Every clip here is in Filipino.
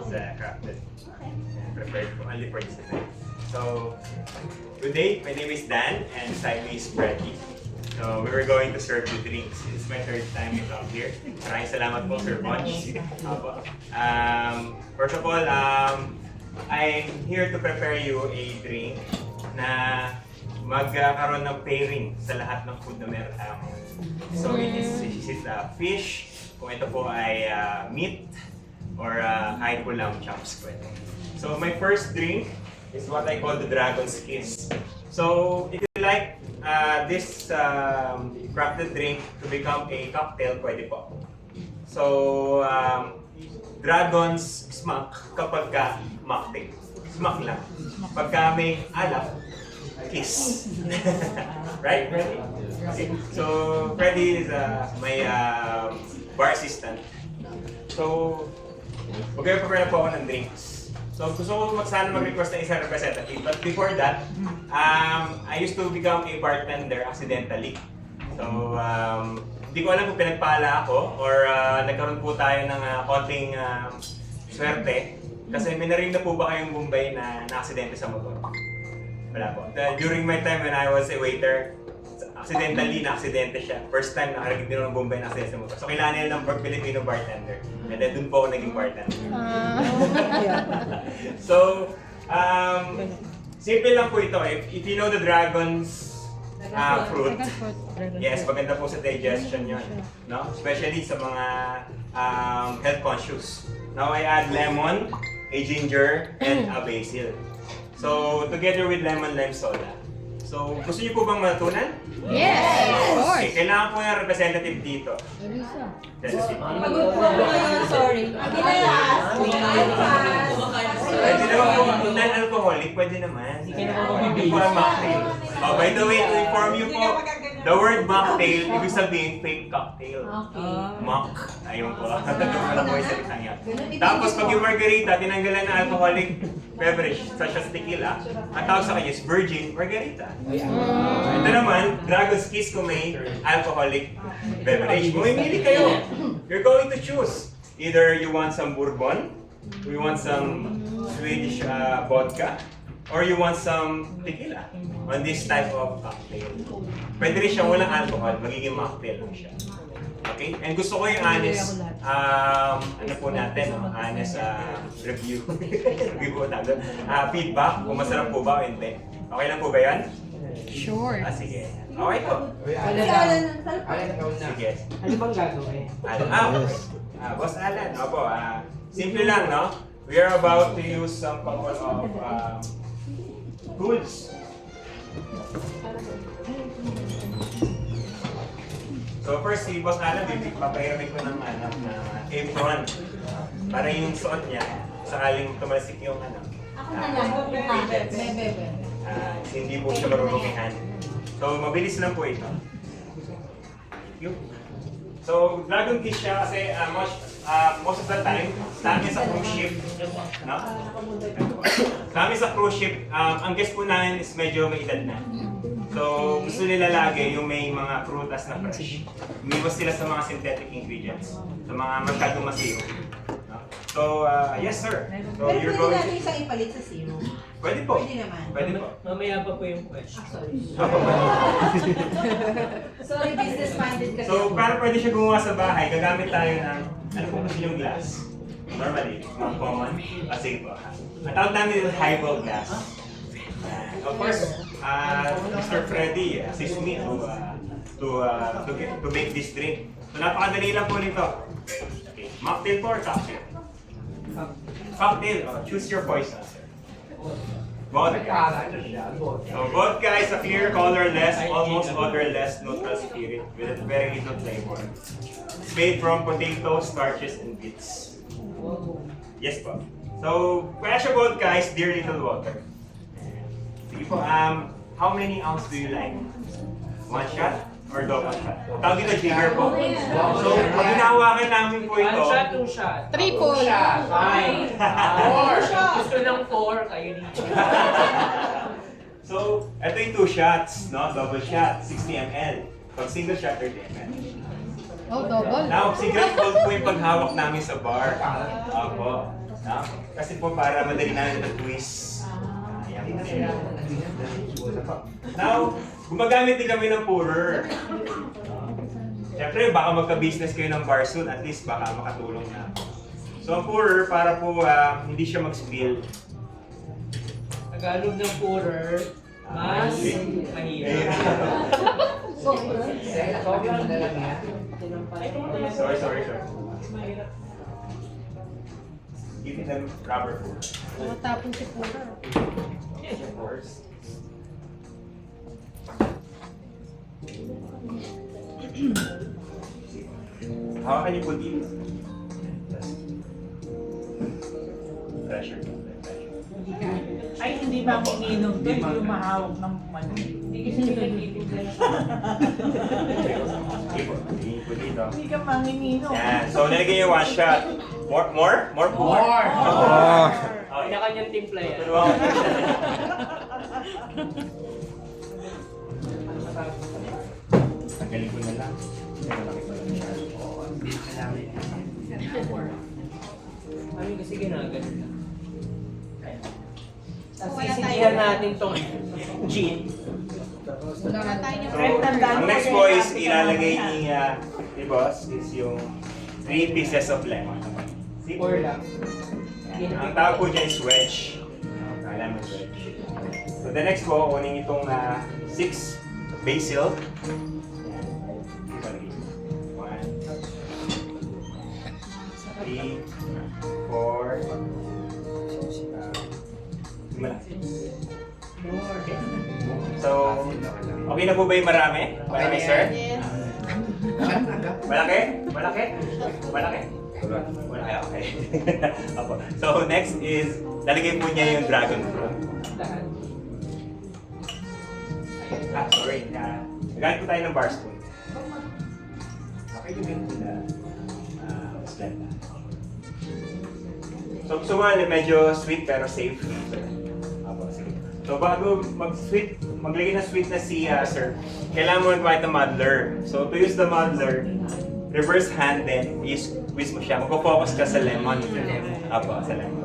crafted. Prepared only for this event. So, today, my name is Dan and beside me is Freddy. So, we were going to serve you drinks. It's my third time to come here. Maraming salamat po, Sir Ponch. First of all, I'm here to prepare you a drink na magkaroon ng pairing sa lahat ng food na meron tayo. So, is it fish, kung ito po ay meat, or kahit po lamb chops po ito. So, my first drink is what I call the Dragon's Kiss. So, if you like this crafted drink to become a cocktail, pwede po. So, Dragon's smack kapag mocktail. Smack lang. Pagka may alak, kiss. Right? Ready? Okay. So, Freddy is my bar assistant. So, mag-prepare po ako ng drinks. So, gusto ko sana mag-request ng isang representative. But before that, I used to become a bartender accidentally. So, hindi ko alam kung pinagpala ako or nagkaroon po tayo ng konting swerte. Kasi may narinig na po ba kayong Bombay na na-aksidente sa motor? Wala po. During my time when I was a waiter, accidentally na-aksidente siya. First time nakarinig din ng Bombay na aksidente sa motor. So kailangan nila ng Filipino bartender. And then dun po ako naging bartender. So, simple lang po ito. If you know the dragon's fruit, yes, maganda po sa digestion yun. No? Especially sa mga health conscious. Now I add lemon, a ginger, and a basil. So, together with lemon lime soda. So, gusto niyo po bang matutunan? Yes! Of course! Okay, kailangan po yung representative dito. Pagod po ako ngayon, sorry. Pwede naman po, non-alcoholic, pwede naman. Hindi po ang mocktail. Oh, by the way, to inform you po, the word mocktail, ibig sabihin fake cocktail. Mock. Ayun po. Tatagpuan po yung salitang yan. Tapos pag yung margarita, tinanggalan ng alcoholic beverage, such as tequila, ang tawag sa kanya is virgin margarita. Ito naman, Dragon's Kiss kung may alcoholic beverage. Mamimili kayo. You're going to choose. Either you want some bourbon, you want some Swedish vodka, or you want some tequila on this type of cocktail. Pwede rin siyang walang alcohol, magiging mocktail lang siya. Okay? And gusto ko yung honest, ano po natin, honest review. Review po natin. Feedback, kung masarap po ba o hindi. Okay lang po ba yan? Sure. Sige. Okay po. Sige. Ano bang gagawin? Boss Alan, opo, simple lang, no? We are about to use some couple of tools. So first, si Boss Alan, papahiramig ko ng apron para yung suot niya, sakaling tumalsik yung Ako na lang. hindi po siya marurumihan. So mabilis lang po ito. So Dragon Kiss siya kasi most of the time, dami sa cruise ship, no? Dami sa cruise ship, ang guest po namin is medyo may edad na. So, gusto nila lagi yung may mga prutas na fresh. Umiwas sila sa mga synthetic ingredients, sa mga masyadong masiro. No? So, yes sir. So, Pero you're pwede going natin isang ipalit sa zero. Pwede po. Pwede naman. Pwede po. Mamaya pa po yung question. Sorry, business-minded kasi. So, para pwede siya gumawa sa bahay, gagamit tayo ng, ano po kasi yung glass? Normally, mga common. Sige po. Ang tawag namin yung highball glass. Of course, Mr. Freddy assist me to make this drink. So, napakadali lang po nito. Okay. Mocktail or cocktail? Cocktail. Choose your poison, sir. Vodka. So, vodka is a clear, colorless, almost odorless, neutral spirit with a very little flavor. It's made from potatoes, starches, and beets. Yes po. So, Pressure vodka is dear little water. Sige po, how many ounce do you like? One shot or double shot? Tawag dito, jigger po. So, pag hinahawakan namin po ito, 1 shot, 2 shot. Triple. 2 shot. 5. 4. Gusto ng 4, kayo dito. so, ito yung 2 shots, no? Double shot, 60 ml. Pag single shot, 30 ml. Oh, double. Now, secret code po yung paghawak namin sa bar. Opo. No? Kasi po para madali namin na-twist. Ayan po. Now, gumagamit din kami ng pourer. Siyempre, baka magka-business kayo ng bar soon, at least baka makatulong na. So, ang pourer, para po hindi siya mag-spill. Tagalog ng pourer, mas mahirap. Sorry. Give me them rubber pourer. Matapon si Pura. Of course. Hawakan niyo po dito. Pressure. Ay, hindi ba umiinom to? Hindi umahawak ng ano. Hindi kasi nagtitipid Sige po, tingin po dito. Hindi ka manginginom. Yan. So, nalagyan niyo one shot. More? More! Okay. Kanya-kanyang timpla yan. Turuan ko. Tanggalin ko na lang. Malaki pa lang siya. Kami kasi ginagano lang. Tapos Wala sisigihan tayo. natin tong gin. Wala tayo niya. Friend, tandaan Ang mo next kayo po is natin ilalagay yan. ni Boss is yung 3 pieces of lemon. See? Pour lang. Ang tawag po dyan is wedge. Lemon wedge. So the next po, kunin itong 6 basil. 1, 3, 4, So, okay na po ba yung marami? Marami, sir? Yes. Malaki? Malaki? Malaki? Malaki, okay. Apo. So, next is, lalagay po niya yung dragon fruit. Sorry. Nagamit po tayo ng bar spoon. Okay, yung ganito na Splenda. So, gusto mo medyo sweet pero safe. Apo, sige. So, bago maglagay ng sweet na si sir, kailangan mo mag-white ng muddler. So, to use the muddler, reverse hand din, squeeze mo siya. Magpo-focus ka sa lemon. Apo, sa lemon.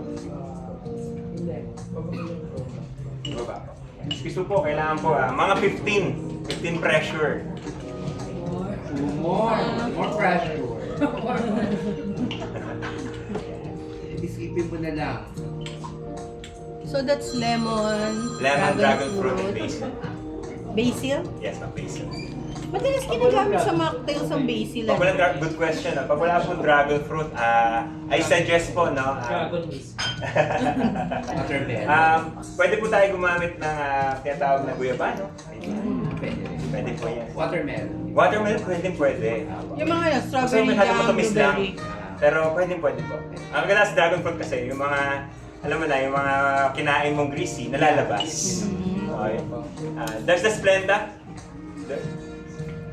Baba. Squeeze mo po, kailangan po mga 15 pressure. More pressure. Isipin mo na lang. So that's lemon, Dragon fruit, and basil. basil. Yes, ma'am, basil. Madalas ginagamit sa mocktails ang basil. Pag wala, good question. Pag wala pong dragon fruit, I suggest po, no? Dragon whisk. Pwede po tayo gumamit ng tinatawag na guyabano. Pwede. Pwede po yan. Watermelon. Watermelon, pwede. Yung mga So, strawberry may hati jam, matamis lang. blueberry. Pero pwede po. Ang ganda sa dragon fruit kasi, yung mga, alam mo na, yung mga kinain mong greasy, nalalabas. Okay. There's the Splenda.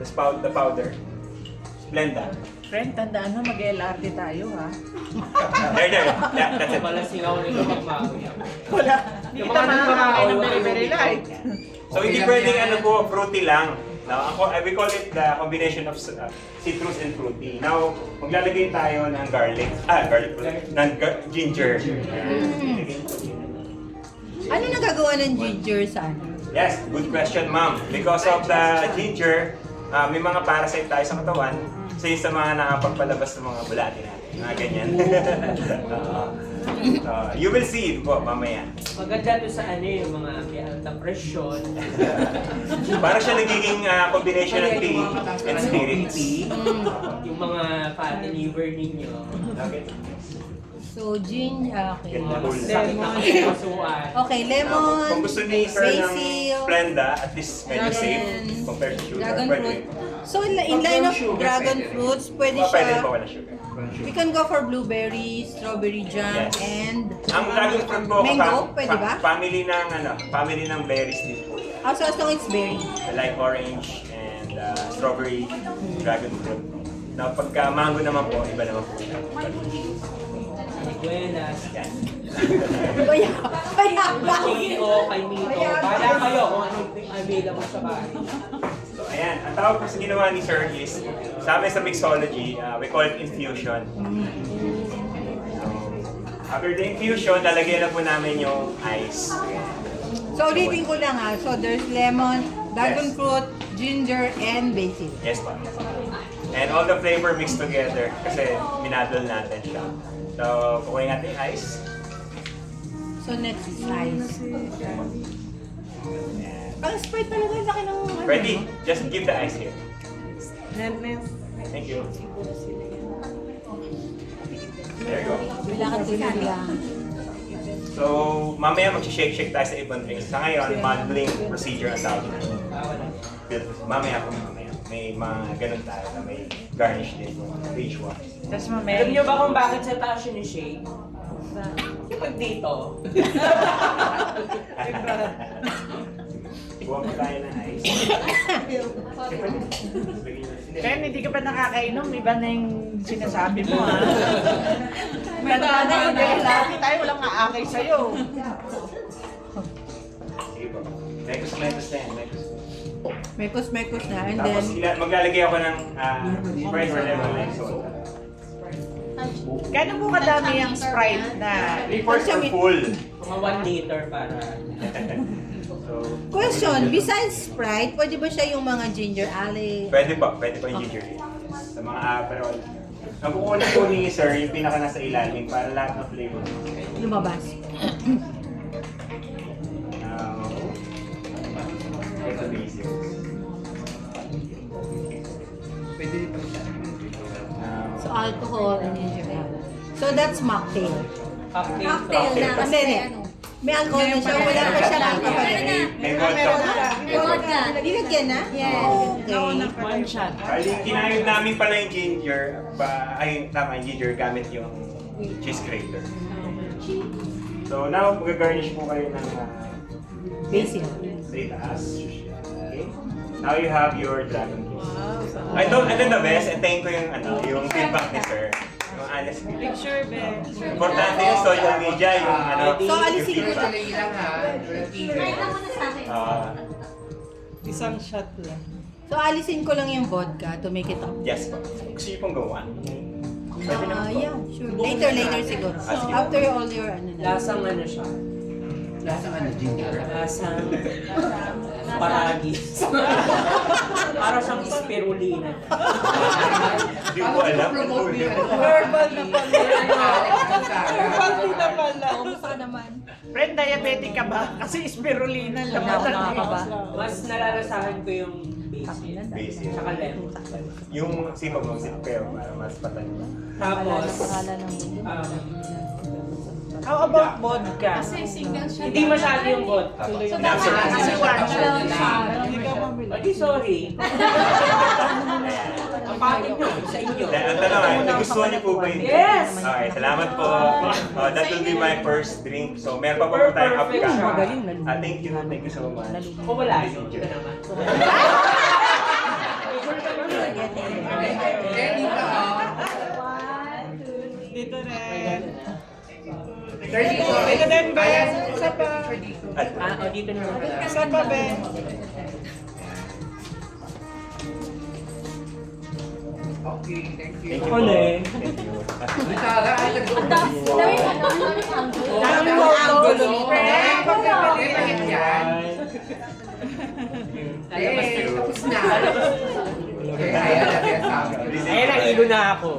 The powder. Splenda. Friend, tandaan mo, mag-LRT tayo ha. There. Yeah, that's it. Wala singaw nito magmako. Wala. Hindi Yung kita mga makakakain ng nagmamakaw, very, very yung- light. So hindi pwedeng ano po, fruity lang. Now, we call it the combination of citrus and fruity. Now, maglalagay tayo ng garlic pala, ng ginger. Ano nagagawa ng ginger sa ano? Yes, good question, ma'am. Because of the ginger, may mga parasite tayo sa katawan. So yung sa mga nakapagpalabas ng mga bulati natin. Mga ganyan. You will see it po mamaya. Maganda to sa ano yung mga may alta presyon. Para siya nagiging combination ng tea and spirits. Yung mga fatty liver ninyo. Okay. So, okay. Ganda. Sakit na kasi kasuan. Okay, lemon, Kung gusto ni Sir ng basil, Splenda, at least medyo safe dragon- compared to sugar. dragon Pwede. fruit. So, in line of Sugar, dragon pwede. fruits, pwede Pwede siya, pa wala sugar. we can go for blueberry, strawberry jam, Yes. and Ang dragon fruit po, mango, pwede ba? family ng berries din po. Also, as long as berry. Like orange and strawberry, dragon fruit. Now, pagka mango naman po, iba naman po. Buenas. Yan. Kaya ba? Chino, kay Mito. Bala kayo kung ano yung available sa bahay. So, ayan. Ang tawag po sa ginawa ni Sir is, sa amin sa mixology, we call it infusion. So, After the infusion, lalagyan na po namin yung ice. So ulitin ko lang ha. So there's lemon, dragon Yes. fruit, ginger, and basil. Yes po. And all the flavor mixed together kasi minadol natin siya. So, kukunin natin yung ice. So next is ice. And Ang Sprite talaga, laki ng ano. ready? Just give the ice here. Thank you. There you go. Kailangan sila. So, mamaya mag-shake tayo sa ibang drinks. Sa ngayon, modeling procedure ang tawag natin. Mamaya. May mga ganun tayo na may garnish din. Beige one. Tapos Alam mamaya, niyo ba kung bakit sa taas yun ni Shake? Kapag dito. Kuha pa tayo ng ice. kaya hindi ka pa nakakainom, iba na yung sinasabi mo ha. Tanda na yun dahil lagi tayo walang aakay sa'yo. Sige po. Mekos na yan. Mekos na. And Tapos then, maglalagay ako ng Sprite or lemon lime soda. Gano'n mo kadami ang Sprite na 3/4 or full. Mga 1 liter para... So, question, besides Sprite, pwede ba siya yung mga ginger ale? pwede po yung ginger ale. Sa mga aperol. Ang kukunin po ni sir, yung pinaka nasa ilalim para lahat ng flavor. Lumabas. Now, here's the basics. Pwede rin pala siya. So alcohol and ginger ale. So that's mocktail. Cocktail. na kasi may alcohol na siya, wala pa siya alcohol. May vodka. Vodka. Nilagyan na? Yes. Okay. one shot. Bali, kinayod namin pala yung ginger, tama yung ginger gamit yung cheese grater. So now, mag-garnish po kayo ng Basil. sa itaas. Okay? Now you have your dragon kiss. Ito the best, and thank ko yung feedback ni sir. Yung honest feedback. Picture, be. Importante yung social media, yung So, alisin yung ko feedback. Sandali lang ha. Isang shot lang. So alisin ko lang yung vodka to make it up. Yes po. Gusto niyo pong gawa? Pwede naman po. Yeah, sure. Later siguro. Sige. After all your ano na. Lasang ano siya? Lasang ano, ginger. Lasang... Paragis. Para siyang spirulina. Hindi ko alam. Herbal na pala. Kumusta ka naman? Friend, diabetic ka ba? Kasi spirulina lang. Nakakaba. Mas nalalasahan ko yung basil. Basil. Tsaka lemon. Yung simo mo, pero para mas patay. Tapos, How about vodka? hindi masyado yung vodka. Kasi one shot lang. Hindi ka mamili. Adi, sorry. Ang pangit nyo sa inyo. Ang tanong ay, nagustuhan niyo po ba yun? Yes! Okay, salamat po. That will be my first drink. So, meron pa po tayong Perfect upka. siya. Thank you so much. Kung wala yun, ito naman. Ready ka ha? Dito rin. Ready ko. Dito din, Ben. Isa pa. Dito naman. Isa pa, Ben. Okay, thank you. Thank you po. Ulit. Thank you. Tara, ay nag-uubos mo. Dami mo Angulo. friend. Pagkabili, bakit yan? Lalabas Eh, na. tapos na. Okay, ayan na din sabi. Ayun, nahilo na ako.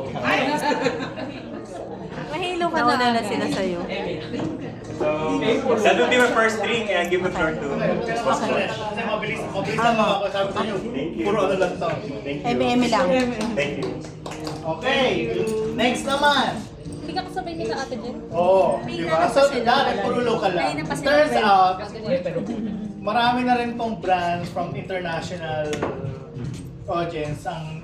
Mahilo ka na sila sa'yo. So, that will be my first drink and I give the floor to Boss George. Kasi mabilis lang ako, sabi sa inyo. Thank you. Puro ano lang to. Thank you. MM lang. Thank you. Okay, next naman. Hindi ka kasabay ni ka ate Jen? Oo, di ba? So, dati puro local lang. Turns out, marami na rin tong brands from international audience ang